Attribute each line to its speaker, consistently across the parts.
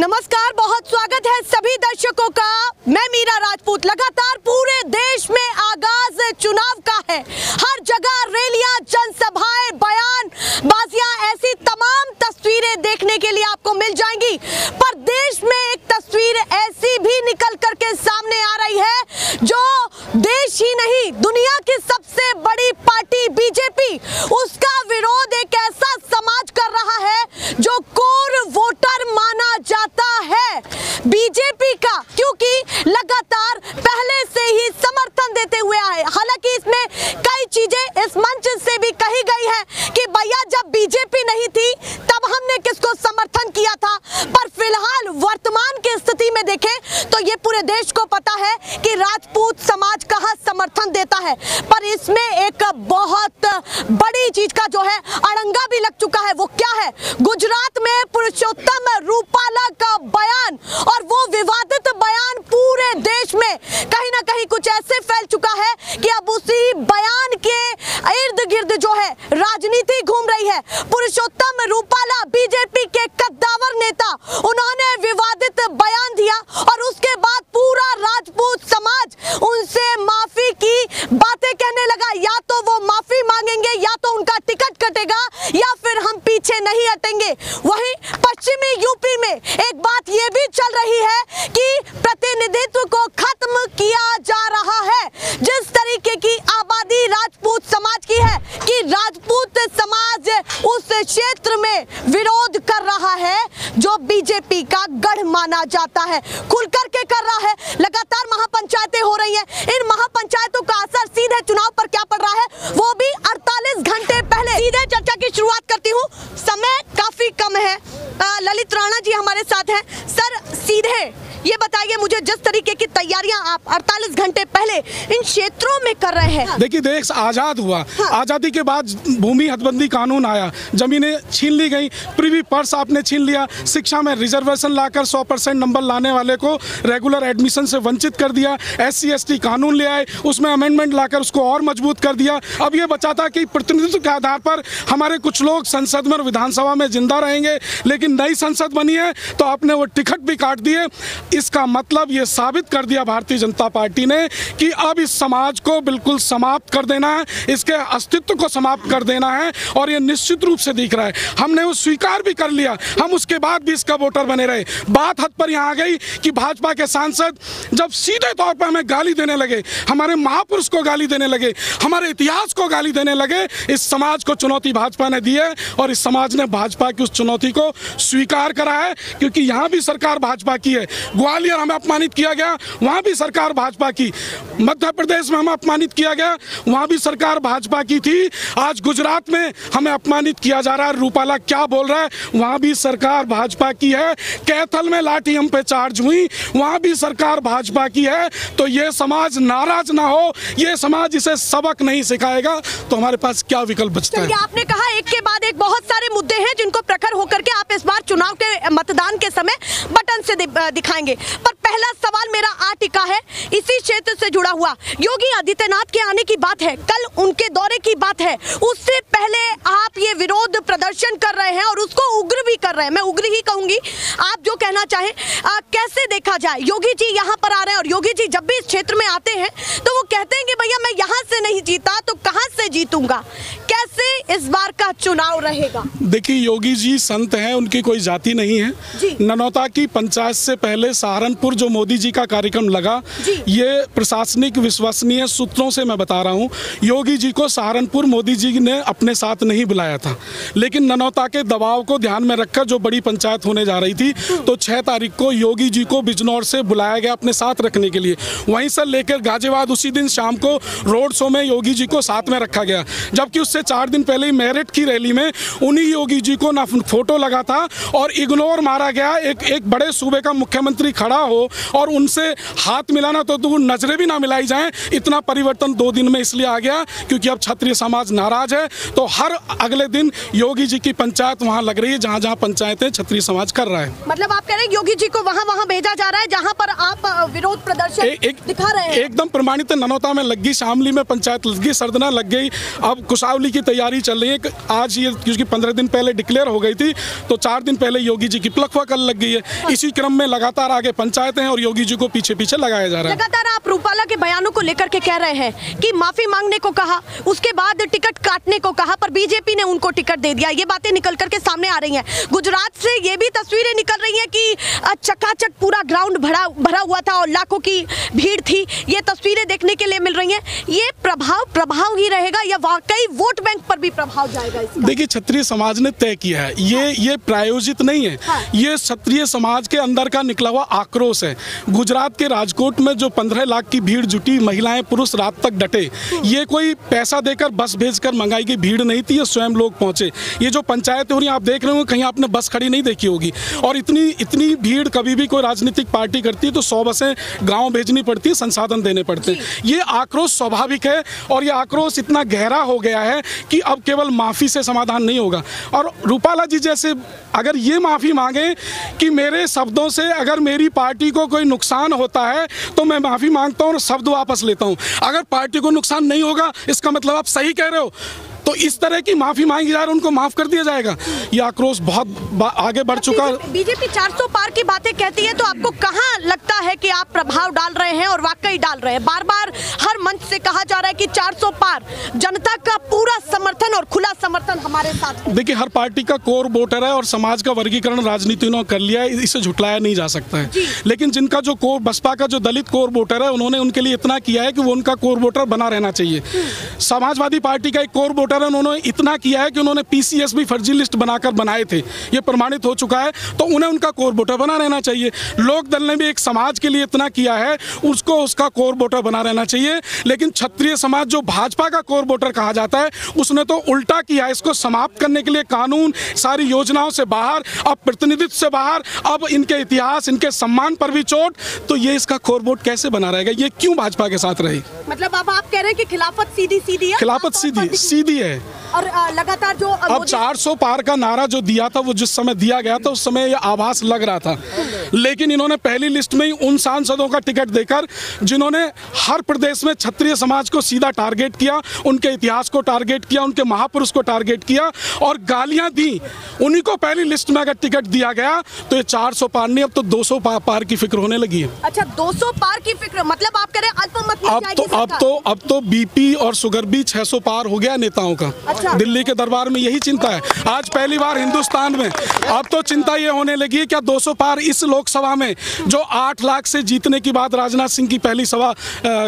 Speaker 1: नमस्कार, बहुत स्वागत है सभी दर्शकों का। मैं मीरा राजपूत। लगातार पूरे देश में आगाज चुनाव का है। हर जगह रैलियां, जनसभाएं, बयान बाजियां, ऐसी तमाम तस्वीरें देखने के लिए आपको मिल जाएंगी। पर देश में एक तस्वीर ऐसी भी निकल करके सामने आ रही है जो देश ही नहीं, दुनिया की सबसे बड़ी पार्टी बीजेपी, उसका विरोध एक ऐसा समाज कर रहा है जो कोर वोटर माना जाता है बीजेपी का, क्योंकि लगातार पहले से ही समर्थन देते हुए आए। हालांकि इसमें कई चीजें इस मंच से भी कही गई है कि भैया जब बीजेपी नहीं थी तब हमने किसको समर्थन किया था, पर फिलहाल वर्तमान की स्थिति में देखें तो ये पूरे देश को पता है कि राजपूत समाज कहां समर्थन देता है। पर इसमें एक बहुत बड़ी चीज का जो है अड़ंगा भी लग चुका है। वो क्या है? गुजरात में पुरुषोत्तम रूपाला का बयान, और वो विवादित बयान पूरे देश में कहीं ना कहीं कुछ ऐसे फैल चुका है कि अब उसी बयान के इर्द गिर्द जो है राजनीति घूम रही है। पुरुषोत्तम रूपाला बीजेपी के कद्दावर नेता, उन्होंने विवादित बयान दिया और उसके बाद पूरा राजपूत समाज उनसे माफी की बातें कहने लगा। या तो वो माफी मांगेंगे, या तो उनका टिकट कटेगा, या फिर हम पीछे नहीं हटेंगे। वहीं पश्चिमी यूपी में एक बात ये भी चल रही है कि प्रतिनिधित्व को खत्म किया जा रहा है। जिस तरीके की आबादी राजपूत समाज की है कि राजपूत समाज उस क्षेत्र में विरोध कर रहा है जो बीजेपी का गढ़ माना जाता है, खुल करके कर रहा है। लगातार महापंचायतें हो रही हैं। इन महापंचायतों का असर सीधे चुनाव पर क्या पड़ रहा है, वो भी 48 घंटे पहले। सीधे चर्चा की शुरुआत करती हूँ, समय काफी कम है। ललित राणा जी हमारे साथ हैं। सर, सीधे ये बताइए मुझे, जिस तरीके की तैयारियां आप 48 घंटे पहले इन क्षेत्रों में कर रहे हैं।
Speaker 2: देखिए, देश आज़ाद हुआ। आज़ादी के बाद भूमि हदबंदी कानून आया, जमीनें छीन ली गई, प्रीवी पर्स आपने छीन लिया, शिक्षा में रिजर्वेशन लाकर 100% नंबर लाने वाले को रेगुलर एडमिशन से वंचित कर दिया, SC ST कानून ले आए, उसमें अमेंडमेंट लाकर उसको और मजबूत कर दिया। अब ये बचा था कि प्रतिनिधित्व के आधार पर हमारे कुछ लोग संसद में और विधानसभा में जिंदा रहेंगे, लेकिन नई संसद बनी है तो आपने वो टिकट भी काट दिए। इसका मतलब ये साबित कर दिया भारतीय जनता पार्टी ने कि अब इस समाज को बिल्कुल समाप्त कर देना है, इसके अस्तित्व को समाप्त कर देना है, और ये निश्चित रूप से दिख रहा है। हमने वो स्वीकार भी कर लिया, हम उसके बाद भी इसका वोटर बने रहे। बात हद पर यहाँ आ गई कि भाजपा के सांसद जब सीधे तौर पर हमें गाली देने लगे, हमारे महापुरुष को गाली देने लगे, हमारे इतिहास को गाली देने लगे, इस समाज को चुनौती भाजपा ने दी है और इस समाज ने भाजपा की उस चुनौती को स्वीकार करा है। क्योंकि यहाँ भी सरकार भाजपा की है, ग्वालियर हमें अपमानित किया गया, वहाँ भी सरकार भाजपा की, मध्य प्रदेश में हमें अपमानित किया गया, वहाँ भी सरकार भाजपा की थी। आज गुजरात में हमें अपमानित किया जा रहा है, रूपाला क्या बोल रहा है, वहाँ भी सरकार भाजपा की है। कैथल में लाठी हम पे चार्ज हुई, वहाँ भी सरकार भाजपा की है। तो ये समाज नाराज ना हो, ये समाज इसे सबक नहीं सिखाएगा, तो हमारे पास क्या विकल्प बचता है?
Speaker 1: आपने कहा एक के बाद एक बहुत सारे मुद्दे हैं जिनको प्रखर होकर के आप इस बार चुनाव के मतदान के समय बटन से दिखाएंगे। पर पहला सवाल मेरा आ टिका है इसी क्षेत्र से जुड़ा हुआ। योगी आदित्यनाथ के आने की बात है, कल उनके दौरे की बात है, उससे पहले आप ये विरोध प्रदर्शन कर रहे हैं और उसको उग्र भी कर रहे हैं। मैं उग्र ही कहूंगी, आप जो कहना चाहें। कैसे देखा जाए, योगी जी यहाँ पर आ रहे हैं और योगी जी जब भी इस क्षेत्र में आते हैं तो वो कहते हैं कि भैया मैं यहाँ से नहीं जीता तो कहाँ से जीतूंगा। कैसे इस बार का चुनाव रहेगा?
Speaker 2: देखिए, योगी जी संत हैं, उनकी कोई जाति नहीं है। ननौता की पंचायत से पहले सहारनपुर जो मोदी जी का कार्यक्रम लगा, ये प्रशासनिक विश्वसनीय सूत्रों से मैं बता रहा हूँ, योगी जी को सहारनपुर मोदी जी ने अपने साथ नहीं बुलाया था, लेकिन ननौता के दबाव को ध्यान में रखकर जो बड़ी पंचायत होने जा रही थी, तो 6 तारीख को योगी जी को बिजनौर से बुलाया गया अपने साथ रखने के लिए। वहीं से लेकर गाजियाबाद उसी दिन शाम को रोड शो में योगी जी को साथ में रखा गया, जबकि उससे 4 दिन पहले ही मेरठ की रैली में उन्हीं योगी जी को ना फोटो लगा था और इग्नोर मारा गया। एक बड़े सूबे का मुख्यमंत्री खड़ा हो और उनसे हाथ मिलाना तो दूर, नजरें भी ना मिलाई जाएं। इतना परिवर्तन 2 दिन में इसलिए आ गया क्योंकि अब क्षत्रिय समाज नाराज है। तो हर अगले दिन योगी जी की पंचायत वहां लग रही है जहां जहां पंचायतें क्षत्रिय समाज कर रहा है।
Speaker 1: मतलब आप कह रहे हैं योगी जी को वहां भेजा जा रहा है जहां पर आप विरोध प्रदर्शन दिखा रहे हैं।
Speaker 2: एकदम प्रमाणित है। ननौता में लग गई, शामली में पंचायत लग गई, सरदना लग गई, अब कुशावली की तैयारी चल रही है। आज ये क्योंकि 15 दिन पहले डिक्लेयर हो गई थी तो 4 दिन पहले योगी जी की प्लखवा कल लग गई है। इसी क्रम में लगातार आगे पंचायतें हैं और योगी जी को पीछे पीछे लगाया जा रहा है।
Speaker 1: लगातार आप रूपाला के बयानों को लेकर के कह रहे हैं कि माफी मांगने को कहा, उसके बाद टिकट काटने को कहा, पर बीजेपी ने उनको टिकट दे दिया। ये बातें निकल करके सामने आ रही हैं। गुजरात से ये भी तस्वीरें निकल रही हैं कि चकाचक पूरा ग्राउंड भरा हुआ था और लाखों की भीड़ थी। ये तस्वीरें देखने के लिए मिल रही हैं। ये प्रभाव ही रहेगा या वाकई वोट बैंक पर भी प्रभाव जाएगा इसका?
Speaker 2: देखिए, क्षत्रिय समाज ने तय किया है, ये प्रायोजित नहीं है।
Speaker 1: हाँ।
Speaker 2: ये क्षत्रिय समाज के अंदर का निकला हुआ आक्रोश है। गुजरात के राजकोट में जो 15 लाख की भीड़ जुटी, महिलाएं पुरुष रात तक डटे। ये कोई पैसा देकर बस भेजकर मंगाई गई भीड़ नहीं थी, ये स्वयं लोग पहुंचे। ये जो पंचायत हो रही है आप देख रहे हो, कहीं आपने बस खड़ी नहीं देखी होगी। और इतनी भीड़ कभी भी कोई राजनीतिक पार्टी करती है तो 100 बसें गाँव भेजनी पड़ती है, संसाधन देने पड़ते हैं। ये आक्रोश स्वाभाविक है और ये आक्रोश इतना गहरा हो गया है कि अब केवल माफी से समाधान नहीं होगा। और रूपाला जी जैसे अगर ये माफी मांगे कि मेरे शब्दों से अगर मेरी पार्टी को कोई नुकसान होता है तो मैं माफी मांगता हूं और शब्द वापस लेता हूं, अगर पार्टी को नुकसान नहीं होगा इसका मतलब आप सही कह रहे हो, तो इस तरह की माफी मांगी जा रही है, उनको माफ कर दिया जाएगा। ये आक्रोश बहुत आगे बढ़ चुका है।
Speaker 1: बीजेपी 400 पार की बातें कहती है तो आपको कहां लगता है कि आप प्रभाव डाल रहे हैं और वाकई डाल रहे हैं? बार बार हर मंच से कहा जा रहा है कि 400 पार, जनता का पूरा समर्थन और खुला समर्थन हमारे साथ है।
Speaker 2: देखिए, हर पार्टी का कोर वोटर है और समाज का वर्गीकरण राजनीति ने कर लिया है, इसे झुटलाया नहीं जा सकता है। लेकिन जिनका जो कोर, बसपा का जो दलित कोर वोटर है, उन्होंने उनके लिए इतना किया है कि वो उनका कोर वोटर बना रहना चाहिए। समाजवादी पार्टी का एक कोर वोटर है, उन्होंने इतना किया है कि उन्होंने पीसीएस भी फर्जी लिस्ट बनाकर बनाए थे, ये प्रमाणित हो चुका है, तो उन्हें उनका कोर वोटर बना रहना चाहिए। लोक दल ने भी एक समाज के लिए इतना किया है, उसको उसका कोर वोटर बना रहना चाहिए। लेकिन क्षत्रिय समाज जो भाजपा का कोर वोटर कहा जाता है, उसने तो उल्टा किया। इसको समाप्त करने के लिए कानून, सारी योजनाओं से बाहर, अब प्रतिनिधित्व से बाहर, अब इनके इतिहास, इनके सम्मान पर भी चोट, तो ये इसका कोर वोट कैसे बना रहेगा? ये क्यों भाजपा के साथ रही?
Speaker 1: मतलब अब आप कह रहे हैं कि खिलाफत सीधी है?
Speaker 2: खिलाफत सीधी है।
Speaker 1: और लगातार जो
Speaker 2: अब 400 पार का नारा जो दिया था, वो जिस समय दिया गया था उस समय ये आभास लग रहा था, लेकिन इन्होंने पहली लिस्ट में ही उन सांसदों का टिकट देकर जिन्होंने हर प्रदेश में क्षत्रिय समाज को सीधा टारगेट किया, उनके इतिहास को टारगेट किया, उनके महापुरुष को टारगेट किया और गालियां दी, उन्हीं को पहली लिस्ट में अगर टिकट दिया गया तो ये 400 पार नहीं, अब तो 200 पार की फिक्र होने लगी है।
Speaker 1: अच्छा, 200 पार की फिक्र, मतलब आप कह रहे हैं अल्पमत में जाएगी
Speaker 2: सरकार? अब तो बीपी और शुगर भी 600 पार हो गया नेताओं का।
Speaker 1: अच्छा।
Speaker 2: दिल्ली के दरबार में यही चिंता है आज पहली बार हिंदुस्तान में। अब तो चिंता ये होने लगी है क्या 200 पार इस लोकसभा में जो 8 लाख से जीतने की बात राजनाथ सिंह की पहली सभा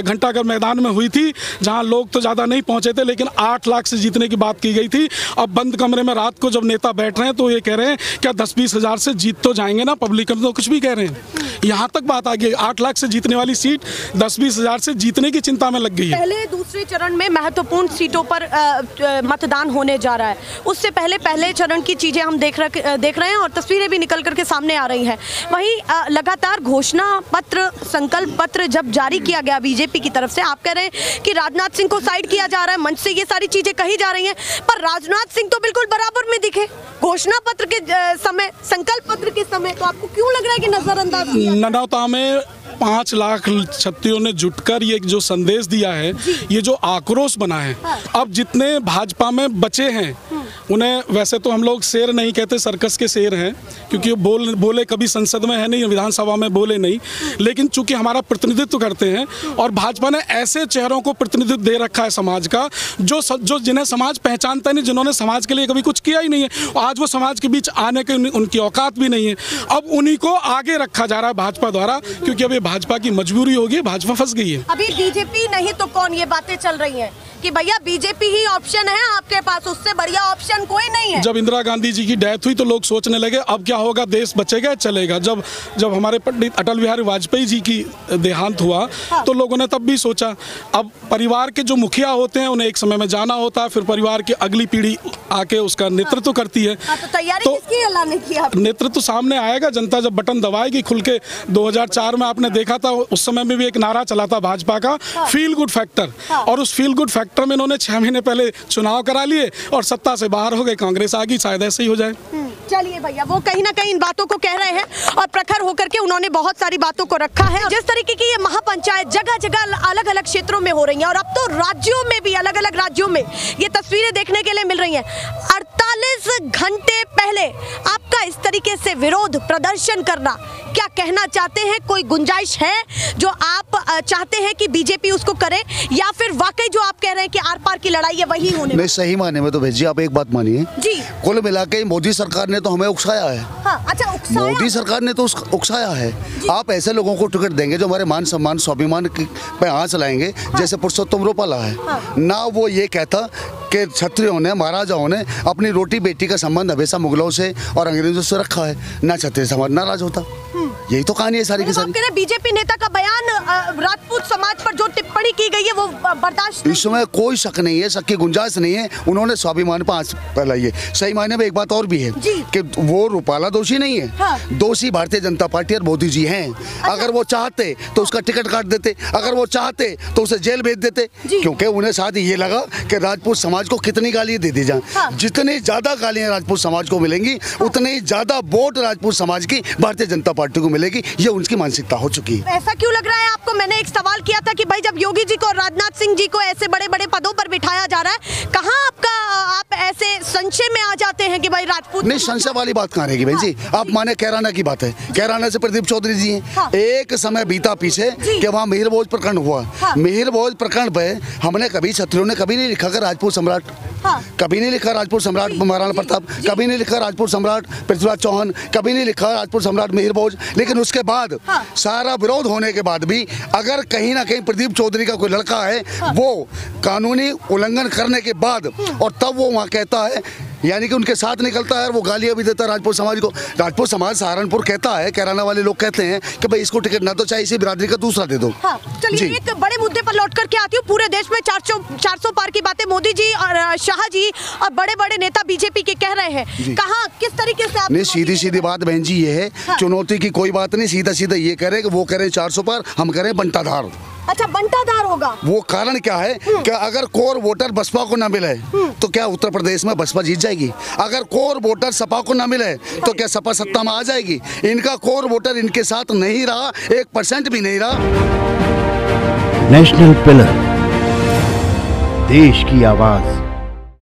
Speaker 2: घंटाघर मैदान में हुई थी, जहां लोग तो ज़्यादा नहीं पहुंचे थे, लेकिन 8 लाख से जीतने की बात की गई थी। अब बंद कमरे में रात को जब नेता बैठ रहे हैं तो ये कह रहे हैं क्या 10-20 हज़ार से जीत तो जाएंगे ना, पब्लिक में तो कुछ भी कह रहे हैं। यहाँ तक बात आ गई, 8 लाख से जीतने वाली सीट 10-20 हज़ार से जीतने की चिंता में लग गई है।
Speaker 1: पहले दूसरे चरण में महत्वपूर्ण सीटों पर मतदान होने जा रहा है, उससे पहले चरण की चीजें हम देख रहे हैं और तस्वीरें भी निकल करके सामने आ रही हैं। वहीं लगातार घोषणा पत्र, संकल्प पत्र जब जारी किया गया बीजेपी की तरफ से, आप कह रहे हैं कि राजनाथ सिंह को साइड किया जा रहा है, मंच से ये सारी चीजें कही जा रही हैं, पर राजनाथ सिंह तो बिल्कुल बराबर में दिखे घोषणा पत्र के समय, संकल्प पत्र के समय, तो आपको क्यों लग रहा है कि नजरअंदाज किया?
Speaker 2: ननौता में 5 लाख क्षत्रियों ने जुटकर ये जो संदेश दिया है, ये जो आक्रोश बना है, अब जितने भाजपा में बचे हैं उन्हें, वैसे तो हम लोग शेर नहीं कहते, सर्कस के शेर हैं, क्योंकि बोले कभी संसद में है नहीं, विधानसभा में बोले नहीं, लेकिन चूंकि हमारा प्रतिनिधित्व करते हैं और भाजपा ने ऐसे चेहरों को प्रतिनिधित्व दे रखा है समाज का जो जिन्हें समाज पहचानता नहीं, जिन्होंने समाज के लिए कभी कुछ किया ही नहीं है, आज वो समाज के बीच आने के उनकी औकात भी नहीं है। अब उन्हीं को आगे रखा जा रहा है भाजपा द्वारा, क्योंकि अब ये भाजपा की मजबूरी होगी, भाजपा फंस गई है।
Speaker 1: अभी बीजेपी नहीं तो कौन, ये बातें चल रही हैं कि भैया बीजेपी ही ऑप्शन है आपके पास, उससे बढ़िया ऑप्शन कोई नहीं है।
Speaker 2: जब इंदिरा गांधी जी की डेथ हुई तो लोग सोचने लगे अब क्या होगा, देश बचेगा चलेगा। जब हमारे पंडित अटल बिहारी वाजपेयी जी की देहांत हुआ तो लोगों ने तब भी सोचा अब परिवार के जो मुखिया होते हैं उन्हें एक समय में जाना होता है, फिर परिवार की अगली पीढ़ी आके उसका नेतृत्व करती है।
Speaker 1: तो तैयारी किसकी अल्लाह ने की?
Speaker 2: नेतृत्व सामने आएगा, जनता जब बटन दबाएगी खुल के। 2004 में आपने देखा था, उस समय में भी एक नारा चला था भाजपा का, फील गुड फैक्टर। और उस फील गुड फैक्टर में इन्होंने 6 महीने पहले चुनाव करा लिए और सत्ता से बाहर हो गए, कांग्रेस आ गई, शायद ऐसे ही हो जाए।
Speaker 1: चलिए भैया, वो कहीं ना कहीं इन बातों को कह रहे हैं और प्रखर होकर के उन्होंने बहुत सारी बातों को रखा है। जिस तरीके की ये महापंचायत जगह जगह अलग अलग क्षेत्रों में हो रही है और अब तो राज्यों में भी अलग अलग राज्यों में ये तस्वीरें देखने के लिए मिल रही हैं। 48 घंटे पहले आपका इस तरीके से विरोध प्रदर्शन करना, क्या कहना चाहते हैं? कोई गुंजाइश है जो आप चाहते हैं कि बीजेपी उसको करे, या फिर वाकई जो आप कह रहे हैं कि आर पार की लड़ाई है वही होने?
Speaker 3: नहीं, सही माने में तो भेजी आप एक बात मानिए
Speaker 1: जी,
Speaker 3: कुल मिला के मोदी सरकार ने तो हमें उकसाया है।
Speaker 1: हाँ, अच्छा, उकसाया? मोदी
Speaker 3: सरकार ने तो उकसाया है। आप ऐसे लोगों को टिकट देंगे जो हमारे मान सम्मान स्वाभिमान पे आँच लाएंगे, जैसे पुरुषोत्तम रूपाला है। ना वो ये कहता कि क्षत्रियों ने, महाराजाओं ने अपनी रोटी बेटी का संबंध हमेशा मुगलों से और अंग्रेजों से रखा है, ना क्षत्रिय समाज नाराज होता। यही तो कहानी है सारी की सारी।
Speaker 1: बीजेपी नेता का बयान राजपूत समाज पर जो टिप्पणी की गई है वो बर्दाश्त,
Speaker 3: इसमें कोई शक नहीं है, शक की गुंजाइश नहीं है। उन्होंने स्वाभिमान पर आँच फैलाई है। सही मायने में एक बात और भी है कि वो रूपाला दोषी नहीं है। हाँ। दोषी भारतीय जनता पार्टी और मोदी जी हैं। अच्छा। अगर वो चाहते तो उसका टिकट काट देते, अगर वो चाहते तो उसे जेल भेज देते, क्योंकि उन्हें साथ ये लगा कि राजपूत समाज को कितनी गालियां दे दी जाए। हाँ। जितनी ज्यादा गालियां राजपूत समाज को मिलेंगी, उतनी ज्यादा वोट राजपूत समाज की भारतीय जनता पार्टी को मिलेगी। ये उनकी मानसिकता हो चुकी है।
Speaker 1: ऐसा क्यों लग रहा है आपको? मैंने एक सवाल किया था कि भाई जब योगी जी को और राजनाथ सिंह जी को ऐसे बड़े बड़े पदों पर बिठाया जा रहा है, कहाँ आप ऐसे संशय में आ जाते हैं कि भाई राजपूत?
Speaker 3: नहीं, संशय वाली बात कहाँ रहेगी बहन जी। आप माने कैराना की बात है, कैराना से प्रदीप चौधरी जी हैं। हाँ। एक समय बीता पीछे कि वहाँ मिहिर भोज प्रकरण हुआ। हाँ। मिहिर भोज प्रकरण पे हमने कभी, क्षत्रियों ने कभी नहीं लिखा कि राजपूत सम्राट, हाँ। कभी नहीं लिखा राजपूत सम्राट महाराणा प्रताप, कभी नहीं लिखा राजपूत सम्राट पृथ्वीराज चौहान, कभी नहीं लिखा राजपूत सम्राट मिहिर भोज। लेकिन उसके बाद सारा विरोध होने के बाद भी अगर कहीं ना कहीं प्रदीप चौधरी का कोई लड़का है, वो कानूनी उल्लंघन करने के बाद और तब वो वहाँ कहता है, यानी कि उनके साथ निकलता है और वो गालियां भी देता है राजपूत समाज को। राजपूत समाज सहारनपुर कहता है, कैराना वाले लोग कहते हैं कि भाई इसको टिकट ना तो चाहे इसी बिरादरी का दूसरा दे दो। हाँ, चलिए एक बड़े मुद्दे पर लौट कर के आती हूँ। पूरे देश में 400 पार की बातें मोदी जी और शाह जी और बड़े बड़े नेता बीजेपी के कह रहे हैं। कहाँ, किस तरीके से? नहीं, सीधी सीधी बात बहन जी ये है, चुनौती की कोई बात नहीं। सीधा सीधा ये कह रहे कि वो करें 400 पार, हम करें बंटाधार।
Speaker 1: अच्छा, बंटाधार होगा। वो
Speaker 3: कारण क्या है कि अगर कोर वोटर बसपा को ना मिले तो क्या उत्तर प्रदेश में बसपा जीत जाएगी? अगर कोर वोटर सपा को ना मिले तो क्या सपा सत्ता में आ जाएगी? इनका कोर वोटर इनके साथ नहीं रहा, 1% भी नहीं रहा।
Speaker 4: नेशनल पिलर, देश की आवाज।